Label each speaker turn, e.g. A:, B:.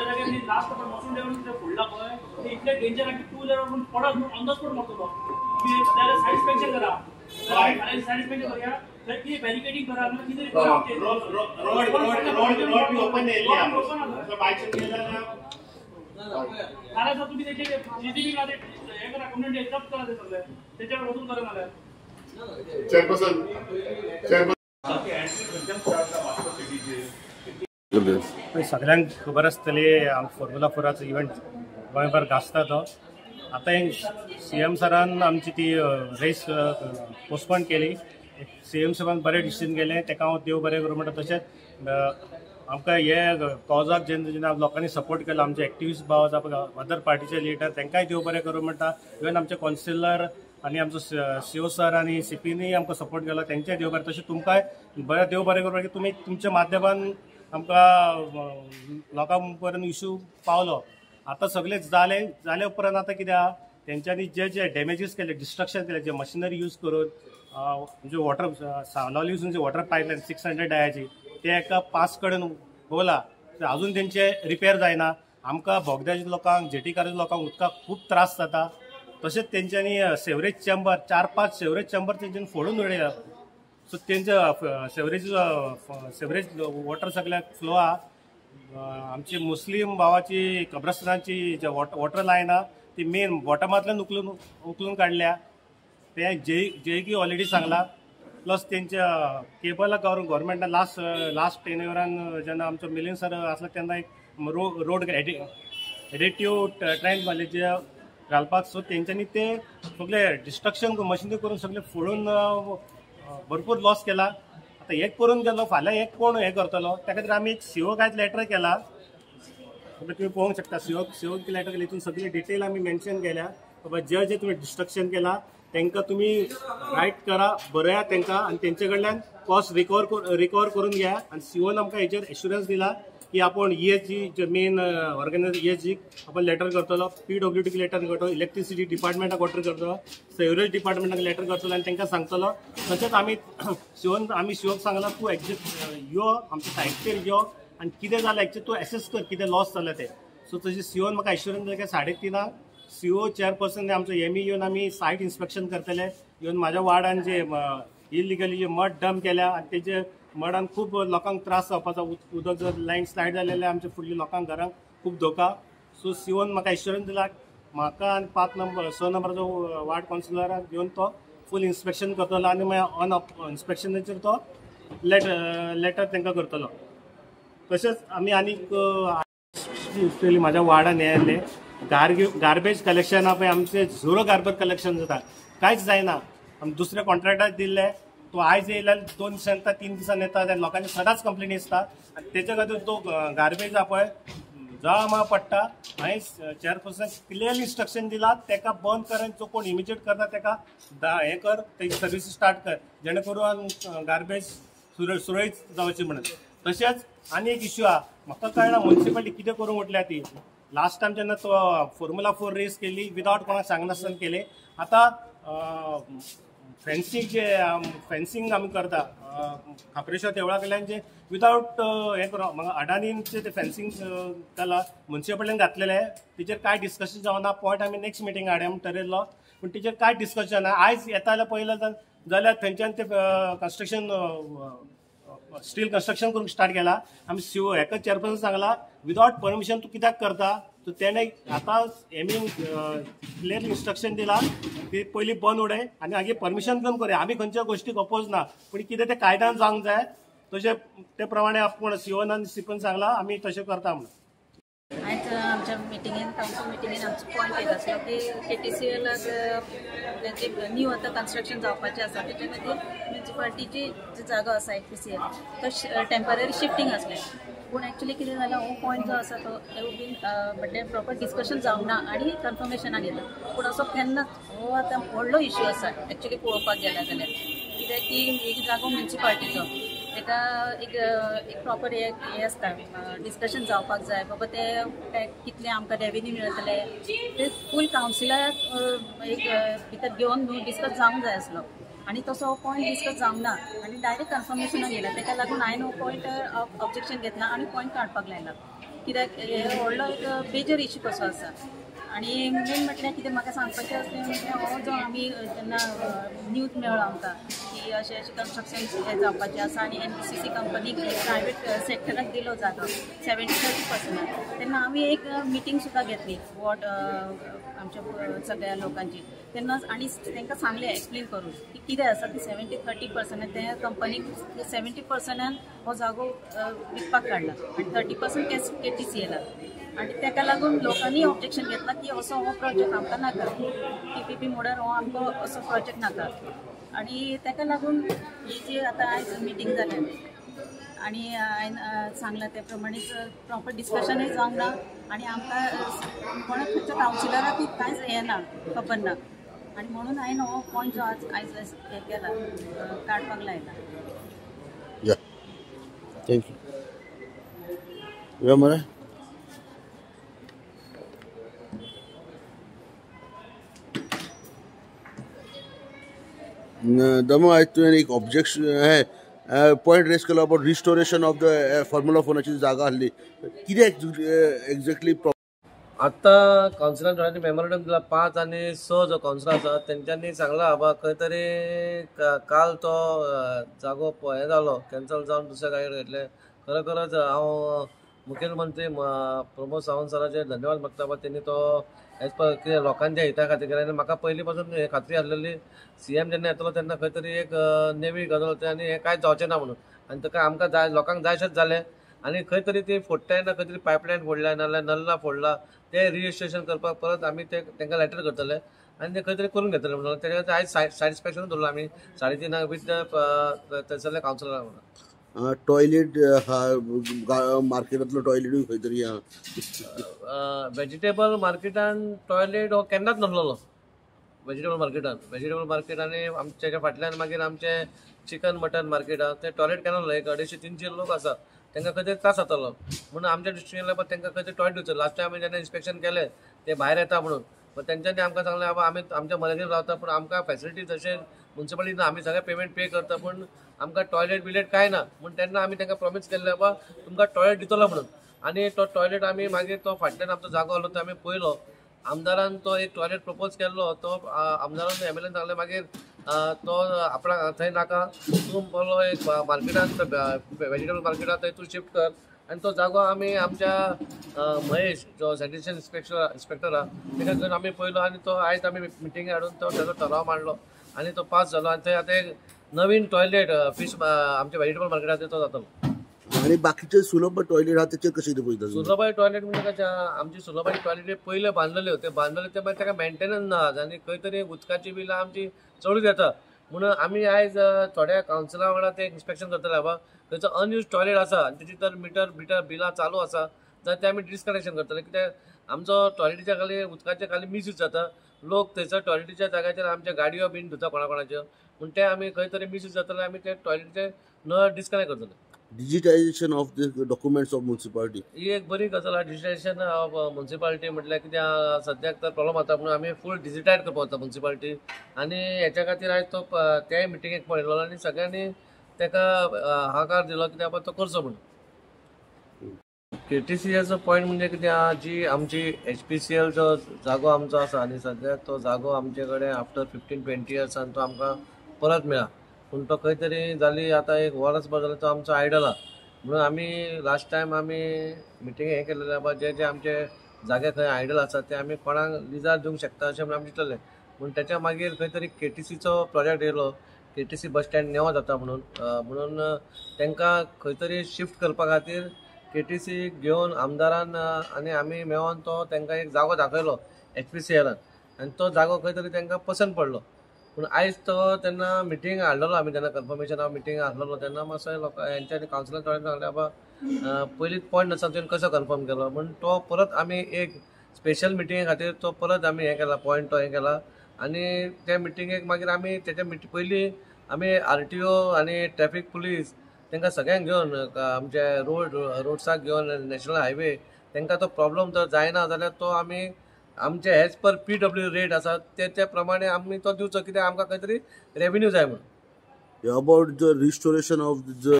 A: जाग्यार लास्ट पण वचून देऊन ते फुडला पळय ते इतले डेंजर आहे की टू व्हीलर वरून पडत ऑन द स्पॉट मरतो तुम्ही त्याला सॅटिस्फॅक्शन करा सॅटिस्फॅक्शन करूया तर ती बॅरिकेडिंग करा आणि किती रोड भी ओपन एरिया आहे बाईक केलेला कारण जर तुम्ही त्याचे जीडीपी मध्ये हे करा कम्युनिटी एक्सेप्ट करा ते सगळे त्याच्यावर वसूल करून आले चेअरपर्सन सगळ्यांक खबर आसतली फॉर्म्युला 4 इव्हेंट गोंयभर गाजता तो आता सीएम सरान आमची ती रेस पोस्टपोन केली सीएम सरान बरे डिसिजन गेले तेका हांव देव बरें करूं म्हणटा तशेंच आमकां हे कॉजाक जेन्ना लोकांनी सपोर्ट केलो आमचे एक्टिविस्ट भाव अदर पार्टीचे लिडर तांकांय देव बरें करूं म्हणटा इवन आमचे कावन्सिलर आनी आमचो सीओ सर आनी सीपीनी आमकां सपोर्ट केलो तांचेय देव बरें तशें तुमकांय बरें देव बरें करूं की तुमी तुमच्या माध्यमान आमकां लोकां पर्यंत इश्यू पावलो आता सगळे जाले उपरांत आता कित्याक तेंच्यांनी जे डॅमेजीस केले डिस्ट्रक्शन केले जे मशिनरी यूज करून म्हणजे वॉटर सावलावली यूज वॉटर पायपलायन 600 डायाची ते एका 5 कडेन बोला अजून तेंचे रिपेर जायना आमकां बोगद्याच्या लोकांक जेटीकाराच्या लोकांक उदकाक खूब त्रास जाता तशेंच तेंच्यांनी सेवरेज चेंबर 4-5 सेवरेज चेंबर तेंच्यांनी फोडून उडयला सो तेंचे सेवरेज वॉटर सगळ्याक फ्लो आहा आमची मुस्लिम भावाची कब्रस्तानाची जे वॉटर लायन आहा ती मेन बॉटमांतल्यान उखलून काडल्या ते जेकी ऑलरेडी सांगला प्लस तेंच्या केबल गव्हर्मेंटान लास्ट टेन्युअरान जेन्ना आमचो मिलिंद सर आसलो तेन्ना एक रोड एडिटिव्ह ट्रेंड जे घालपाक सो तेंच्यांनी ते सगळे डिस्ट्रक्शन मशिनरी करून सगळे फोडून भरपूर लॉस केला आता एक करून गेलो फाल्यां एक कोण हे करतलो त्या खातीर आमी एक सीओ कांयच लेटर केला तुम्ही पळोवंक शकता सीओ लेटर केली हितून सगळी डिटेल आमी मेन्शन केल्या बाबा जे तुम्ही डिस्ट्रक्शन केला तांकां तुमी रायट करा बरया तांकां आनी तेंचे कडल्यान कॉस्ट रिकवर करून घ्या आनी सीओन आमकां हेचेर एश्युरन्स दिला की आपण ESG जे मेन ऑर्गनायझर ESG आपण लेटर करतलो PWD लेटर करतो इलेक्ट्रिसिटी डिपार्टमेंटाक लेटर करतलो सेवरेज डिपार्टमेंटाक लेटर करतलो आनी तांकां सांगतलो तशेंच आमी शिवक सांगला तूं एक्झॅक्ट यो आमच्या सायटीचेर यो आनी कितें जालें एक्चुअली तूं एसेस कर कितें लॉस जालें तें सो तशें सीओन म्हाका एश्युरन्स दिलें की 3:30 सीओ चेअरपर्सन आमचो एमी येवन आमी सायट इन्स्पेक्शन करतले येवन म्हाज्या वार्डान जे इलिगली जे मड डंप केल्या आनी तेजे मडान खूब लोकांक त्रास जावपाचो उदक जर लायन स्लायड जालेले आमच्या फुडल्या लोकांक घरांक खूब धोका सो सीओन म्हाका एश्युरन्स दिला म्हाका आनी 6 नंबराचो वार्ड कावन्सिलराक घेवन तो फूल इन्स्पेक्शन करतलो आनी मागीर ऑन इन्स्पेक्शनाचेर तो लेटर तांकां करतलो तशेंच आमी आनीक म्हाज्या वार्डान हे येयल्ले गार्बेज कलेक्शन पळय आमचे झिरो गार्बेज कलेक्शन जाता कांयच जायना आमी दुसऱ्या कॉन्ट्रॅक्टाक दिल्ले तो आयज येयल्यार 2 दिसांनी येता 3 दिसांनी येता त्या लोकांनी सदांच कंप्लेनी आसता आनी तेच्या खातीर तो गार्बेज आहा पळय जळमा पडटा हांवें चेअरपर्सन क्लियरली इंस्ट्रक्शन दिला तेका बंद कर जो कोण इमिजिएट करता तेका हे कर तेजी सर्विस स्टार्ट कर जेणे करून गार्बेज सुरळीत जावची म्हणून तशेंच आनी एक इश्यू आहा म्हाका कळना म्युनिसिपालिटी कितें करूंक उठल्या ती लास्ट टायम जेन्ना तो फॉर्म्युला 4 रेस केली विदाउट कोणाक सांगनासतना केले आता फेन्सिंग आमी करता खापरेश्वर देवळा कडल्यान जे विदाउट हे करूं म्हाका अडानीचे ते फेन्सिंग केला म्युनिसिपालिटीन घातलेले तेजेर कांय डिस्कशन जावना पॉयंट आमी नेक्स्ट मिटींग हाडया म्हूण ठरयल्लो पूण तेजेर कांय डिस्कशन ना आयज येता जाल्यार पळयलें जाल्यार थंयच्यान ते कन्स्ट्रक्शन स्टील कन्स्ट्रक्शन करूंक स्टार्ट केला आमी सीओ हेका चेअरपर्सन सांगला विदाउट परमिशन तूं कित्याक करता सो तेणे आतां एमीन क्लियर इन्स्ट्रक्शन दिला की पयलीं बंद उडय आनी मागीर परमिशन घेवन करया आमी खंयच्या गोश्टीक अपोज ना पूण कितें तें कायद्यान जावंक जाय तशें ते प्रमाणे आपूण सीओन आनी सीपीन सांगला आमी तशें करता म्हणून
B: आयज आमच्या मिटिंगेन कावन्सिल मिटिंगेन आमचो पॉयंट येत आसलो की KTCLाक जे न्यू आतां कन्स्ट्रक्शन जावपाचें आसा तेच्या खातीर म्युनिसिपालिटीची जो जागो आसा FPCL तो टेम्पररी शिफ्टिंग आसलें पूण एक्चुअली कितें जालें हो पॉयंट जो आसा तो बीन म्हणजे प्रॉपर डिस्कशन जावंक ना आनी कन्फर्मेशनान येता पूण असो केन्ना हो आतां व्हडलो इश्यू आसा एक्चुअली पळोवपाक गेल्या जाल्यार कित्याक की एक जागो म्युनिसिपालिटीचो तेका एक प्रॉपर हे आसता डिस्कशन जावपाक जाय बाबा ते कितले आमकां रेवेन्यू मेळटले ते फूल कावन्सिलाक एक भितर घेवन न्हू डिस्कस जावंक जाय आसलो आनी तसो पॉयंट डिस्कस जावंक ना आनी डायरेक्ट कन्फर्मेशनाक गेला तेका लागून हांवें हो पॉयंट ऑब्जेक्शन घेतला आनी पॉयंट काडपाक लायला कित्याक हे व्हडलो एक मेजर इश्यू कसो आसा आनी मेन म्हटल्यार कितें म्हाका सांगपाचें आसलें म्हटल्यार हो जो आमी जेन्ना न्यूज मेळ्ळो आमकां की अशें अशें कन्स्ट्रक्शन हें जावपाचें आसा आनी NBCC कंपनीक प्रायवेट सॅक्टराक दिलो जागो 70-30% तेन्ना आमी एक मिटींग सुद्दां घेतली वॉट आमच्या सगळ्या लोकांची तेन्ना आनी तांकां सांगलें एक्सप्लेन करून की कितें आसा ती 70-30% त्या कंपनीक 70%न हो जागो विकपाक काडला आनी 30% KTCLला आनी ताका लागून लोकांनी ऑब्जेक्शन घेतला की असो हो प्रोजेक्ट आमकां नाका PPP मोडार हो आमकां असो प्रोजेक्ट नाका आनी ताका लागून ही जी आतां आयज मिटींग जाल्या आनी हांवें सांगलां ते प्रमाणेच प्रॉपर डिस्कशनूय जावंक ना आनी आमकां कोणा खंयच्या कावन्सिलराकूय कांयच हें ना खबर ना आनी म्हणून हांवें हो पॉयंट जो आयज हें केला काडपाक लायला.
C: थँक्यू मरे. दमो आज तुवें एक ऑब्जेक्शन है पॉइंट रेस केलो about restoration of the formula फोनाची जागा आसली कित्याक एक्झॅक्टली
D: आत्ता कावन्सिलान थोड्यांनी मेमोरेंडम दिला 5 आणि 6 जो कावन्सिलर आसा तेंच्यांनी सांगला बाबा खंय तरी काल तो जागो हे जालो कॅन्सल जावन दुसऱ्या जाग्यार घेतले. खरोखरच हांव मुखेलमंत्री प्रमोद सावंत सराचे धन्यवाद मागता बाबा त्यांनी तो एज पर कितें लोकांच्या हिता खातीर केलें आनी म्हाका पयलीं पासून हे खात्री आसलेली CM जेन्ना येतलो तेन्ना खंय तरी एक नेवी गजाल आनी हें कांयच जावचें ना म्हणून आनी ताका आमकां जाय लोकांक जायशेंच जालें आनी खंय तरी ती फोडटा तेन्ना खंय तरी पायपलायन फोडल्या नाजाल्यार नल्ला फोडला ते रिजिस्ट्रेशन करपाक परत आमी तांकां लेटर करतले आनी ते खंय तरी करून घेतले म्हणून तेच्या खातीर आयज सॅटिस्फॅक्शन दवरलो आमी 3.5 विथ थंयसरल्या कावन्सिलराक म्हणून.
C: टॉयलेट मार्केटांतलो टॉयलेटूय खंय तरी
D: वेजिटेबल मार्केटान टॉयलेट हो केन्नाच नासलो वेजिटेबल मार्केट आनी आमच्या फाटल्यान मागीर आमचे चिकन मटन मार्केट आहा ते टॉयलेट केन्ना नासलो. 250-300 लोक आसा तांकां खंय तरी त्रास जातालो म्हणून आमच्या दृश्टीन तांकां खंय तरी टॉयलेट दिवचो. लास्ट टायम जेन्ना इन्स्पेक्शन केलें ते भायर येता म्हणून पण तेंच्यांनी आमकां सांगलें बाबा आमी आमच्या मर्यादेन रावता पूण आमकां फॅसिलिटी जशें म्युन्सिपालिटी ना आमी सगळें पेमेंट पे करता पूण आमकां टॉयलेट बिलेट कांय ना म्हणून तेन्ना आमी तांकां प्रॉमिस केल्लें बाबा तुमकां टॉयलेट दितलो म्हणून आनी तो टॉयलेट आमी मागीर तो फाटल्यान आमचो जागो आसलो तो आमी पळयलो. आमदारान तो एक टॉयलेट प्रपोज केल्लो तो आमदारान MLAन सांगलें मागीर तो आपणाक थंय नाका तूं बोलो एक मार्केटान वेजिटेबल मार्केटान थंय तूं शिफ्ट कर आनी तो जागो आमी आमच्या महेश जो सॅनिटेशन इन्स्पेक्टर आहा ताका घेवन आमी पळयलो आनी तो आयज आमी मिटिंगे हाडून तो तेजो ठराव मांडलो आनी तो पास जालो आनी थंय आतां एक नवीन टॉयलेट फिश आमच्या वेजिटेबल मार्केटाचेर तो जातलो.
C: आणि बाकीचे सुलभ टॉयलेट आहा तेचेर कशें पळयता?
D: सुलभाई टॉयलेट म्हणजे कशें आमची सुलभाई टॉयलेट पयले बांदलेल्यो ते मागीर ताका मेंटेनन्स ना आनी खंय तरी उदकाची बिलां आमची चडूच येता म्हणून आमी आयज थोड्या कावन्सिला वांगडा ते इन्स्पेक्शन करतले बाबा खंयचो अनयूज टॉयलेट आसा आनी तेची तर मिटर बिलां चालू आसा जाल्यार ते आमी डिस्कनेक्शन करतले कित्याक आमचो टॉयलेटीच्या खाली उदकाच्या खाली मिसयूज जाता. लोक थंयसर टॉयलेटीच्या जाग्याचेर आमच्या गाडयो बीन धुता कोणाच्यो पूण ते आमी खंय तरी मिसयूज जातले आमी ते टॉयलेटीचे नळ डिस्कनेक्ट करतले.
C: Digitisation of the documents of municipality
D: ही एक बरी गजाल आहा. डिजिटायझेशन ऑफ म्युन्सिपालिटी म्हटल्यार कित्याक सद्याक तर प्रॉब्लम जाता म्हणून आमी फूल डिजिटायज करपाक वता म्युन्सिपालिटी आनी हेच्या खातीर आयज तो तेय मिटिंगेक पळयलो आनी सगळ्यांनी ताका हाकार दिलो कित्याक तो करचो म्हणून. KTCLचो पॉयंट म्हणजे कित्याक जी आमची HPCL जो जागो आमचो आसा आनी सद्याक तो जागो आमचे कडेन आफ्टर 15-20 इयर्सान तो आमकां परत मेळ्ळा पूण तो खंय तरी जाली आतां एक वर्सभर जालें तो आमचो आयडल आहा म्हणून आमी लास्ट टायम आमी मिटिंग हें केलेलें बाबा जे आमचे जागे खंय आयडल आसा ते आमी कोणाक लिजार दिवंक शकता अशें म्हणून आमी चिंतलेलें पूण तेच्या मागीर खंय तरी KTCचो प्रोजेक्ट येयलो KTC बस स्टँड नेवो जाता म्हणून तांकां खंय तरी शिफ्ट करपा खातीर KTC घेवन आमदारान आनी आमी मेळोन तो तांकां एक जागो दाखयलो HPCLान आनी तो जागो खंय तरी तांकां पसंद पडलो पूण आयज तो तेन्ना मिटींग हाडलेलो आमी तेन्ना कन्फर्मेशन ऑफ मिटींग हाडलेलो तेन्ना मातसो हेंच्यांनी कावन्सिलान थोड्यांनी सांगलें बाबा पयलींच पॉयंट आसा तुवें कसो कन्फर्म केलो म्हणून तो परत आमी एक स्पेशल मिटिंगे खातीर तो परत आमी हें केला पॉयंट तो हें केला आनी त्या मिटिंगेक मागीर आमी तेच्या पयलीं आमी RTO आनी ट्रॅफिक पुलीस तांकां सगळ्यांक घेवन आमचे रोड्साक घेवन नॅशनल हायवे तांकां तो प्रॉब्लम जर जायना जाल्यार तो आमी आमचे एज पर PW रेट आसा ते प्रमाणे आमी तो दिवचो कित्याक आमकां खंय तरी रेवेन्यू जाय म्हणून.
C: About the restoration of the